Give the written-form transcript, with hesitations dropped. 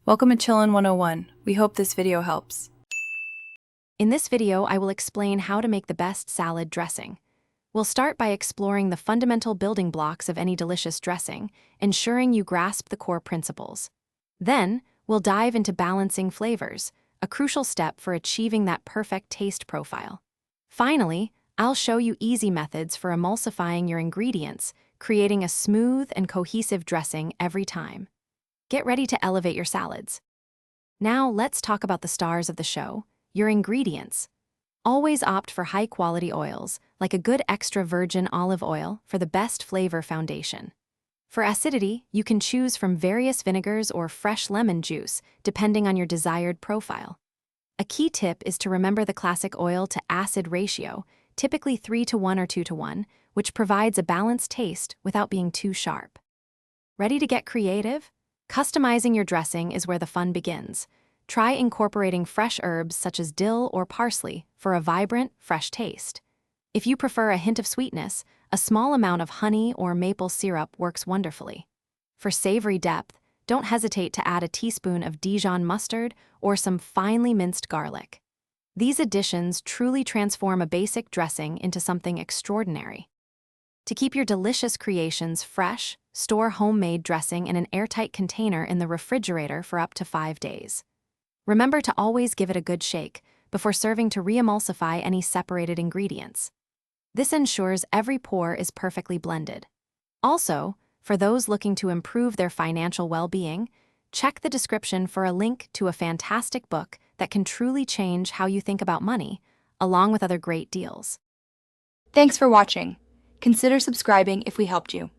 Welcome to Chillin' 101. We hope this video helps. In this video, I will explain how to make the best salad dressing. We'll start by exploring the fundamental building blocks of any delicious dressing, ensuring you grasp the core principles. Then, we'll dive into balancing flavors, a crucial step for achieving that perfect taste profile. Finally, I'll show you easy methods for emulsifying your ingredients, creating a smooth and cohesive dressing every time. Get ready to elevate your salads. Now, let's talk about the stars of the show, your ingredients. Always opt for high-quality oils, like a good extra virgin olive oil, for the best flavor foundation. For acidity, you can choose from various vinegars or fresh lemon juice, depending on your desired profile. A key tip is to remember the classic oil-to-acid ratio, typically 3:1 or 2:1, which provides a balanced taste without being too sharp. Ready to get creative? Customizing your dressing is where the fun begins. Try incorporating fresh herbs such as dill or parsley for a vibrant, fresh taste. If you prefer a hint of sweetness, a small amount of honey or maple syrup works wonderfully. For savory depth, don't hesitate to add a teaspoon of Dijon mustard or some finely minced garlic. These additions truly transform a basic dressing into something extraordinary. To keep your delicious creations fresh, store homemade dressing in an airtight container in the refrigerator for up to 5 days. Remember to always give it a good shake before serving to re-emulsify any separated ingredients. This ensures every pour is perfectly blended. Also, for those looking to improve their financial well-being, check the description for a link to a fantastic book that can truly change how you think about money, along with other great deals. Thanks for watching. Consider subscribing if we helped you.